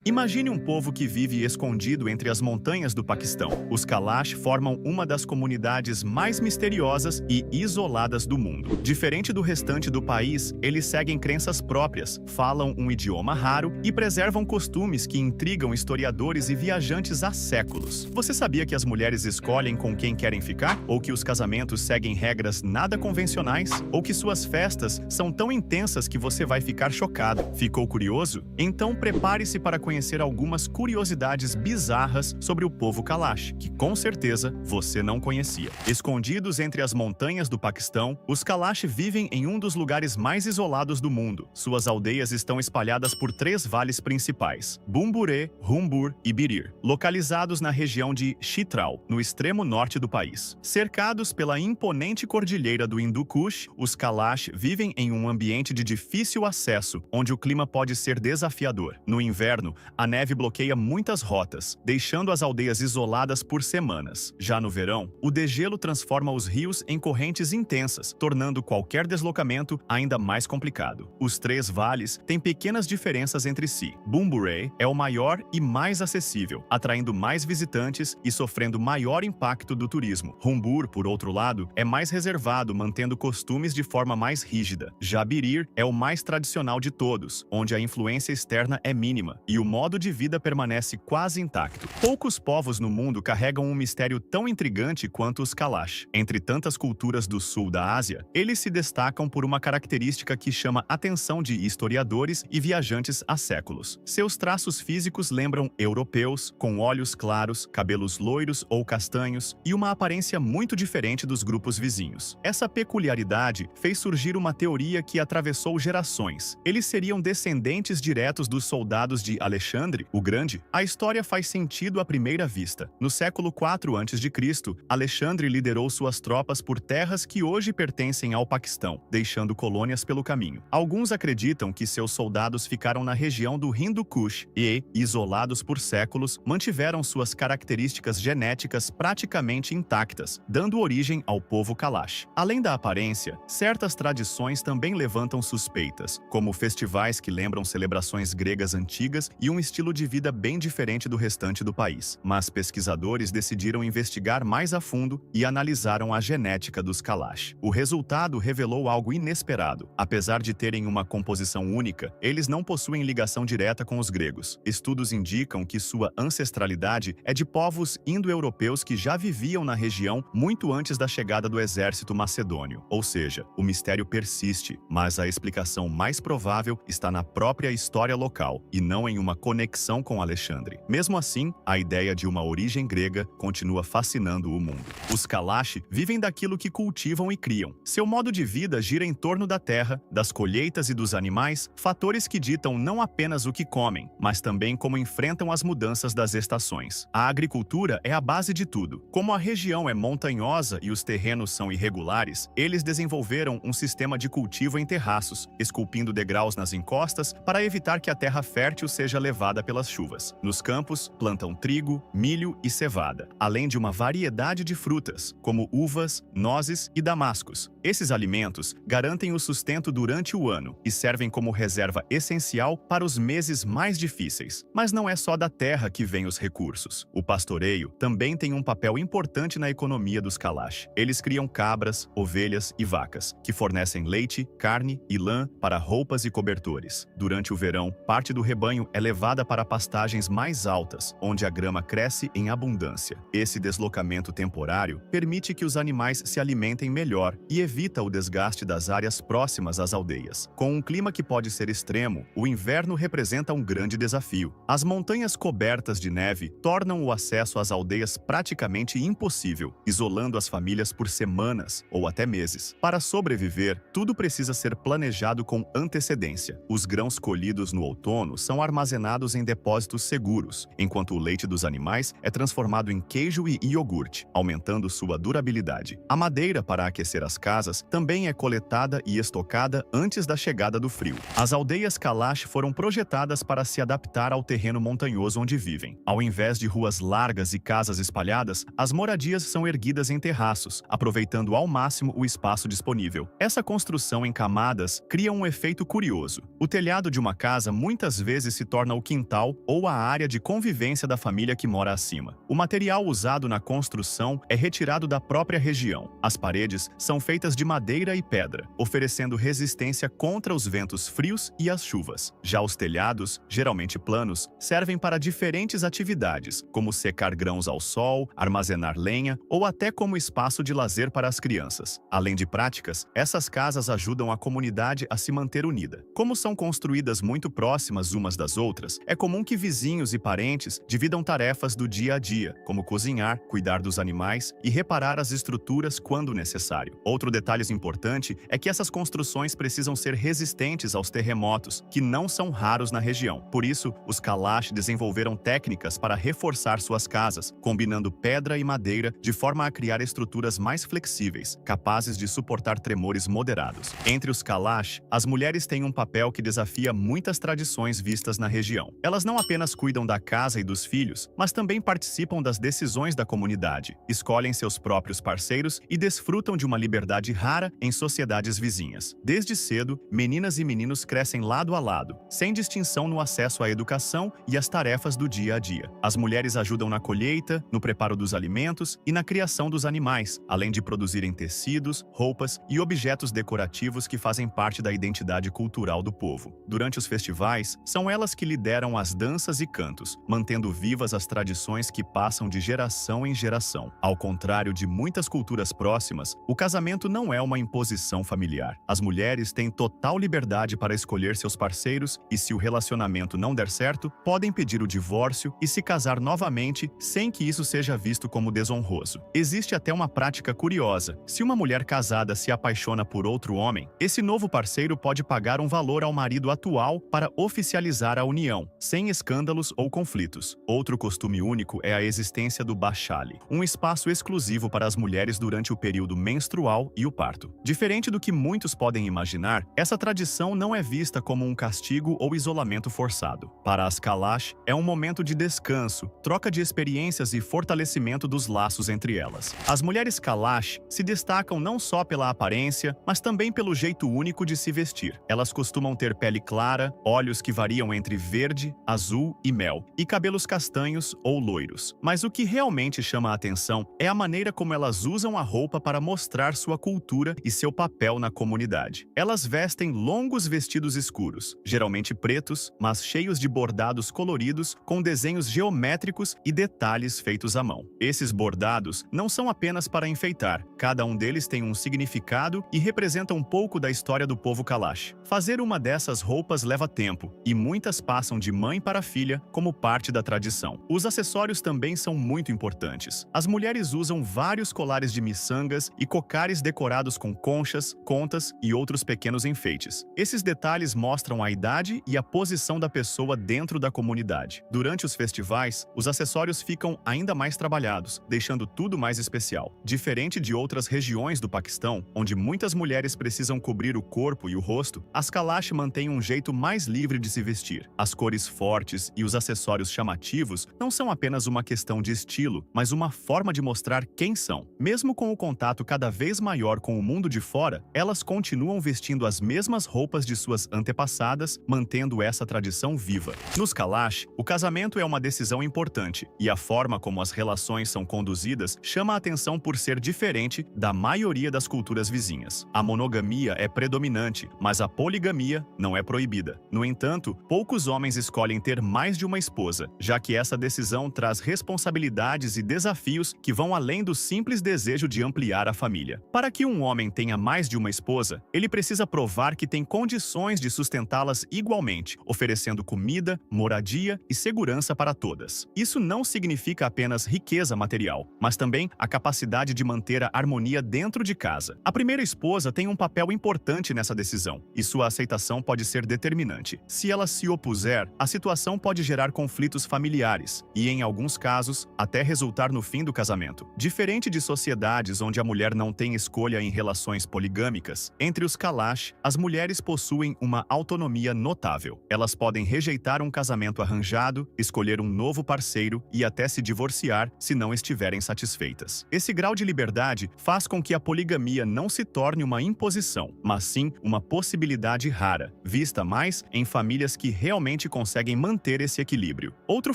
Imagine um povo que vive escondido entre as montanhas do Paquistão. Os Kalash formam uma das comunidades mais misteriosas e isoladas do mundo. Diferente do restante do país, eles seguem crenças próprias, falam um idioma raro e preservam costumes que intrigam historiadores e viajantes há séculos. Você sabia que as mulheres escolhem com quem querem ficar? Ou que os casamentos seguem regras nada convencionais? Ou que suas festas são tão intensas que você vai ficar chocado? Ficou curioso? Então prepare-se para conhecer algumas curiosidades bizarras sobre o povo Kalash, que com certeza você não conhecia. Escondidos entre as montanhas do Paquistão, os Kalash vivem em um dos lugares mais isolados do mundo. Suas aldeias estão espalhadas por 3 vales principais: Bumbure, Humbur e Birir, localizados na região de Chitral, no extremo norte do país. Cercados pela imponente cordilheira do Hindu Kush, os Kalash vivem em um ambiente de difícil acesso, onde o clima pode ser desafiador. No inverno, a neve bloqueia muitas rotas, deixando as aldeias isoladas por semanas. Já no verão, o degelo transforma os rios em correntes intensas, tornando qualquer deslocamento ainda mais complicado. Os 3 vales têm pequenas diferenças entre si. Bumbure é o maior e mais acessível, atraindo mais visitantes e sofrendo maior impacto do turismo. Humbur, por outro lado, é mais reservado, mantendo costumes de forma mais rígida. Já Birir é o mais tradicional de todos, onde a influência externa é mínima e o modo de vida permanece quase intacto. Poucos povos no mundo carregam um mistério tão intrigante quanto os Kalash. Entre tantas culturas do sul da Ásia, eles se destacam por uma característica que chama a atenção de historiadores e viajantes há séculos. Seus traços físicos lembram europeus, com olhos claros, cabelos loiros ou castanhos e uma aparência muito diferente dos grupos vizinhos. Essa peculiaridade fez surgir uma teoria que atravessou gerações. Eles seriam descendentes diretos dos soldados de Alexandre o Grande. A história faz sentido à primeira vista. No século IV a.C., Alexandre liderou suas tropas por terras que hoje pertencem ao Paquistão, deixando colônias pelo caminho. Alguns acreditam que seus soldados ficaram na região do Hindu Kush e, isolados por séculos, mantiveram suas características genéticas praticamente intactas, dando origem ao povo Kalash. Além da aparência, certas tradições também levantam suspeitas, como festivais que lembram celebrações gregas antigas e um estilo de vida bem diferente do restante do país. Mas pesquisadores decidiram investigar mais a fundo e analisaram a genética dos Kalash. O resultado revelou algo inesperado. Apesar de terem uma composição única, eles não possuem ligação direta com os gregos. Estudos indicam que sua ancestralidade é de povos indo-europeus que já viviam na região muito antes da chegada do exército macedônio. Ou seja, o mistério persiste, mas a explicação mais provável está na própria história local e não em uma conexão com Alexandre. Mesmo assim, a ideia de uma origem grega continua fascinando o mundo. Os Kalash vivem daquilo que cultivam e criam. Seu modo de vida gira em torno da terra, das colheitas e dos animais, fatores que ditam não apenas o que comem, mas também como enfrentam as mudanças das estações. A agricultura é a base de tudo. Como a região é montanhosa e os terrenos são irregulares, eles desenvolveram um sistema de cultivo em terraços, esculpindo degraus nas encostas para evitar que a terra fértil seja levada pelas chuvas. Nos campos, plantam trigo, milho e cevada, além de uma variedade de frutas, como uvas, nozes e damascos. Esses alimentos garantem o sustento durante o ano e servem como reserva essencial para os meses mais difíceis. Mas não é só da terra que vêm os recursos. O pastoreio também tem um papel importante na economia dos Kalash. Eles criam cabras, ovelhas e vacas, que fornecem leite, carne e lã para roupas e cobertores. Durante o verão, parte do rebanho é levada para pastagens mais altas, onde a grama cresce em abundância. Esse deslocamento temporário permite que os animais se alimentem melhor e evita o desgaste das áreas próximas às aldeias. Com um clima que pode ser extremo, o inverno representa um grande desafio. As montanhas cobertas de neve tornam o acesso às aldeias praticamente impossível, isolando as famílias por semanas ou até meses. Para sobreviver, tudo precisa ser planejado com antecedência. Os grãos colhidos no outono são armazenados em depósitos seguros, enquanto o leite dos animais é transformado em queijo e iogurte, aumentando sua durabilidade. A madeira para aquecer as casas também é coletada e estocada antes da chegada do frio. As aldeias Kalash foram projetadas para se adaptar ao terreno montanhoso onde vivem. Ao invés de ruas largas e casas espalhadas, as moradias são erguidas em terraços, aproveitando ao máximo o espaço disponível. Essa construção em camadas cria um efeito curioso. O telhado de uma casa muitas vezes se torna o quintal ou a área de convivência da família que mora acima. O material usado na construção é retirado da própria região. As paredes são feitas de madeira e pedra, oferecendo resistência contra os ventos frios e as chuvas. Já os telhados, geralmente planos, servem para diferentes atividades, como secar grãos ao sol, armazenar lenha ou até como espaço de lazer para as crianças. Além de práticas, essas casas ajudam a comunidade a se manter unida. Como são construídas muito próximas umas das outras, é comum que vizinhos e parentes dividam tarefas do dia a dia, como cozinhar, cuidar dos animais e reparar as estruturas quando necessário. Outro detalhe importante é que essas construções precisam ser resistentes aos terremotos, que não são raros na região. Por isso, os Kalash desenvolveram técnicas para reforçar suas casas, combinando pedra e madeira de forma a criar estruturas mais flexíveis, capazes de suportar tremores moderados. Entre os Kalash, as mulheres têm um papel que desafia muitas tradições vistas na região. Elas não apenas cuidam da casa e dos filhos, mas também participam das decisões da comunidade, escolhem seus próprios parceiros e desfrutam de uma liberdade rara em sociedades vizinhas. Desde cedo, meninas e meninos crescem lado a lado, sem distinção no acesso à educação e às tarefas do dia a dia. As mulheres ajudam na colheita, no preparo dos alimentos e na criação dos animais, além de produzirem tecidos, roupas e objetos decorativos que fazem parte da identidade cultural do povo. Durante os festivais, são elas que lideram as danças e cantos, mantendo vivas as tradições que passam de geração em geração. Ao contrário de muitas culturas próximas, o casamento não é uma imposição familiar. As mulheres têm total liberdade para escolher seus parceiros e, se o relacionamento não der certo, podem pedir o divórcio e se casar novamente sem que isso seja visto como desonroso. Existe até uma prática curiosa. Se uma mulher casada se apaixona por outro homem, esse novo parceiro pode pagar um valor ao marido atual para oficializar a união, sem escândalos ou conflitos. Outro costume único é a existência do bachale, um espaço exclusivo para as mulheres durante o período menstrual e o parto. Diferente do que muitos podem imaginar, essa tradição não é vista como um castigo ou isolamento forçado. Para as Kalash, é um momento de descanso, troca de experiências e fortalecimento dos laços entre elas. As mulheres Kalash se destacam não só pela aparência, mas também pelo jeito único de se vestir. Elas costumam ter pele clara, olhos que variam entre verde, azul e mel, e cabelos castanhos ou loiros. Mas o que realmente chama a atenção é a maneira como elas usam a roupa para mostrar sua cultura e seu papel na comunidade. Elas vestem longos vestidos escuros, geralmente pretos, mas cheios de bordados coloridos com desenhos geométricos e detalhes feitos à mão. Esses bordados não são apenas para enfeitar, cada um deles tem um significado e representa um pouco da história do povo Kalash. Fazer uma dessas roupas leva tempo, e muitas passam de mãe para filha como parte da tradição. Os acessórios também são muito importantes. As mulheres usam vários colares de miçangas e cocares decorados com conchas, contas e outros pequenos enfeites. Esses detalhes mostram a idade e a posição da pessoa dentro da comunidade. Durante os festivais, os acessórios ficam ainda mais trabalhados, deixando tudo mais especial. Diferente de outras regiões do Paquistão, onde muitas mulheres precisam cobrir o corpo e o rosto, as Kalash mantêm um jeito mais livre de se vestir. As cores fortes e os acessórios chamativos não são apenas uma questão de estilo, mas uma forma de mostrar quem são. Mesmo com o contato cada vez maior com o mundo de fora, elas continuam vestindo as mesmas roupas de suas antepassadas, mantendo essa tradição viva. Nos Kalash, o casamento é uma decisão importante, e a forma como as relações são conduzidas chama a atenção por ser diferente da maioria das culturas vizinhas. A monogamia é predominante, mas a poligamia não é proibida. No entanto, poucos homens escolhem ter mais de uma esposa, já que essa decisão traz responsabilidades e desafios que vão além do simples desejo de ampliar a família. Para que um homem tenha mais de uma esposa, ele precisa provar que tem condições de sustentá-las igualmente, oferecendo comida, moradia e segurança para todas. Isso não significa apenas riqueza material, mas também a capacidade de manter a harmonia dentro de casa. A primeira esposa tem um papel importante nessa decisão, e sua aceitação pode ser determinante. Se ela se opuser, a situação pode gerar conflitos familiares e, em alguns casos, até resultar no fim do casamento. Diferente de sociedades onde a mulher não tem escolha em relações poligâmicas, entre os Kalash, as mulheres possuem uma autonomia notável. Elas podem rejeitar um casamento arranjado, escolher um novo parceiro e até se divorciar se não estiverem satisfeitas. Esse grau de liberdade faz com que a poligamia não se torne uma imposição, mas sim uma possibilidade rara, vista mais em famílias que realmente dificilmente conseguem manter esse equilíbrio. Outro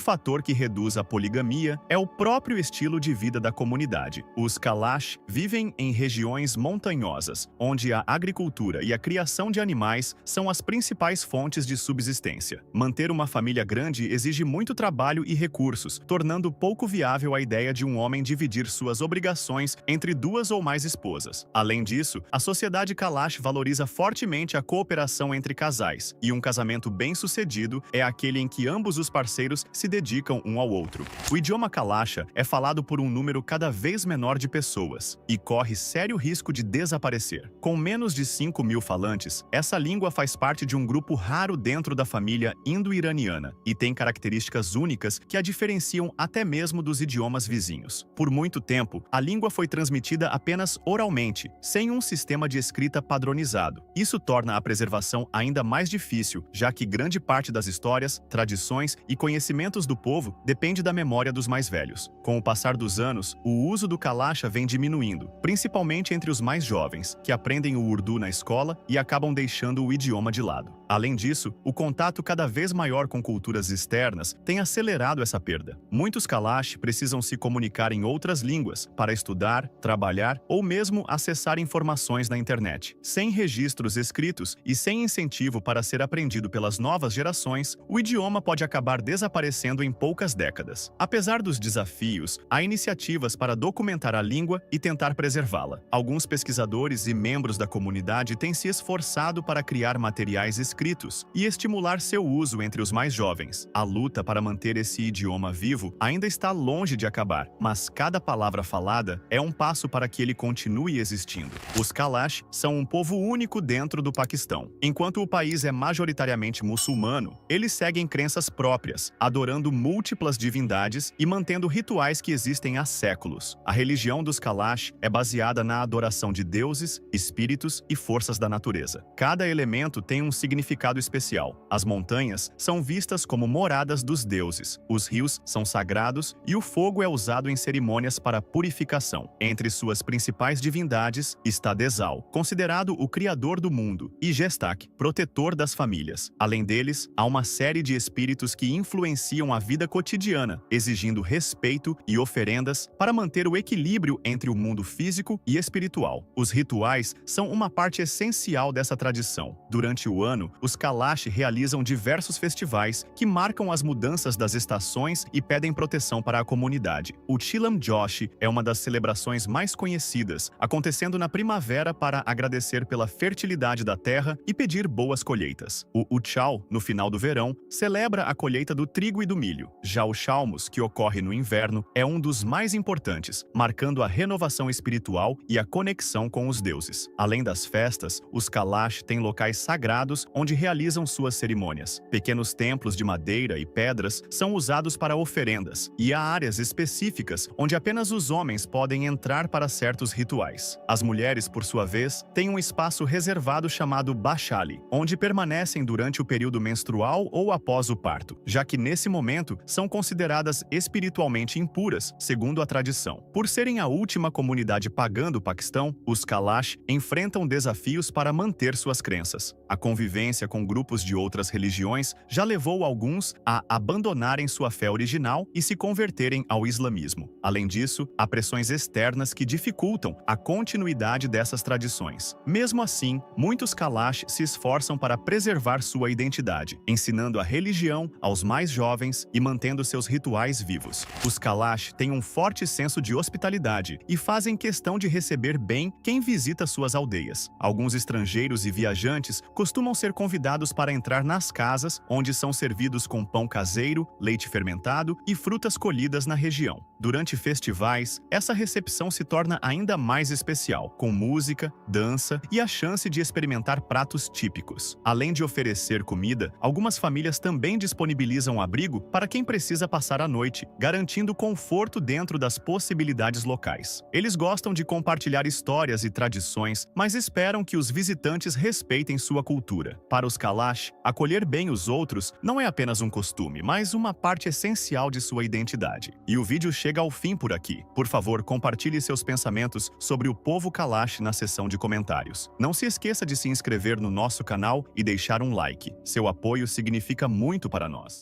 fator que reduz a poligamia é o próprio estilo de vida da comunidade. Os Kalash vivem em regiões montanhosas, onde a agricultura e a criação de animais são as principais fontes de subsistência. Manter uma família grande exige muito trabalho e recursos, tornando pouco viável a ideia de um homem dividir suas obrigações entre duas ou mais esposas. Além disso, a sociedade Kalash valoriza fortemente a cooperação entre casais, e um casamento bem-sucedido é aquele em que ambos os parceiros se dedicam um ao outro. O idioma Kalasha é falado por um número cada vez menor de pessoas e corre sério risco de desaparecer. Com menos de 5.000 falantes, essa língua faz parte de um grupo raro dentro da família indo-iraniana e tem características únicas que a diferenciam até mesmo dos idiomas vizinhos. Por muito tempo, a língua foi transmitida apenas oralmente, sem um sistema de escrita padronizado. Isso torna a preservação ainda mais difícil, já que grande parte das histórias, tradições e conhecimentos do povo depende da memória dos mais velhos. Com o passar dos anos, o uso do Kalasha vem diminuindo, principalmente entre os mais jovens, que aprendem o Urdu na escola e acabam deixando o idioma de lado. Além disso, o contato cada vez maior com culturas externas tem acelerado essa perda. Muitos Kalash precisam se comunicar em outras línguas para estudar, trabalhar ou mesmo acessar informações na internet. Sem registros escritos e sem incentivo para ser aprendido pelas novas gerações, o idioma pode acabar desaparecendo em poucas décadas. Apesar dos desafios, há iniciativas para documentar a língua e tentar preservá-la. Alguns pesquisadores e membros da comunidade têm se esforçado para criar materiais escritos e estimular seu uso entre os mais jovens. A luta para manter esse idioma vivo ainda está longe de acabar, mas cada palavra falada é um passo para que ele continue existindo. Os Kalash são um povo único dentro do Paquistão. Enquanto o país é majoritariamente muçulmano, eles seguem crenças próprias, adorando múltiplas divindades e mantendo rituais que existem há séculos. A religião dos Kalash é baseada na adoração de deuses, espíritos e forças da natureza. Cada elemento tem um significado especial. As montanhas são vistas como moradas dos deuses, os rios são sagrados e o fogo é usado em cerimônias para purificação. Entre suas principais divindades está Dezal, considerado o criador do mundo, e Gestak, protetor das famílias. Além deles, há uma série de espíritos que influenciam a vida cotidiana, exigindo respeito e oferendas para manter o equilíbrio entre o mundo físico e espiritual. Os rituais são uma parte essencial dessa tradição. Durante o ano, os Kalash realizam diversos festivais que marcam as mudanças das estações e pedem proteção para a comunidade. O Chilam Joshi é uma das celebrações mais conhecidas, acontecendo na primavera para agradecer pela fertilidade da terra e pedir boas colheitas. O Uchal, no final do verão, celebra a colheita do trigo e do milho. Já o Chalmus, que ocorre no inverno, é um dos mais importantes, marcando a renovação espiritual e a conexão com os deuses. Além das festas, os Kalash têm locais sagrados onde realizam suas cerimônias. Pequenos templos de madeira e pedras são usados para oferendas, e há áreas específicas onde apenas os homens podem entrar para certos rituais. As mulheres, por sua vez, têm um espaço reservado chamado Bashali, onde permanecem durante o período menstrual ou após o parto, já que nesse momento são consideradas espiritualmente impuras, segundo a tradição. Por serem a última comunidade pagã do Paquistão, os Kalash enfrentam desafios para manter suas crenças. A convivência com grupos de outras religiões já levou alguns a abandonarem sua fé original e se converterem ao islamismo. Além disso, há pressões externas que dificultam a continuidade dessas tradições. Mesmo assim, muitos Kalash se esforçam para preservar sua identidade, ensinando a religião aos mais jovens e mantendo seus rituais vivos. Os Kalash têm um forte senso de hospitalidade e fazem questão de receber bem quem visita suas aldeias. Alguns estrangeiros e viajantes costumam ser convidados para entrar nas casas, onde são servidos com pão caseiro, leite fermentado e frutas colhidas na região. Durante festivais, essa recepção se torna ainda mais especial, com música, dança e a chance de experimentar pratos típicos. Além de oferecer comida, algumas famílias também disponibilizam abrigo para quem precisa passar a noite, garantindo conforto dentro das possibilidades locais. Eles gostam de compartilhar histórias e tradições, mas esperam que os visitantes respeitem sua cultura. Para os Kalash, acolher bem os outros não é apenas um costume, mas uma parte essencial de sua identidade. E o vídeo chega ao fim por aqui. Por favor, compartilhe seus pensamentos sobre o povo Kalash na seção de comentários. Não se esqueça de se inscrever no nosso canal e deixar um like. Seu apoio significa significa muito para nós.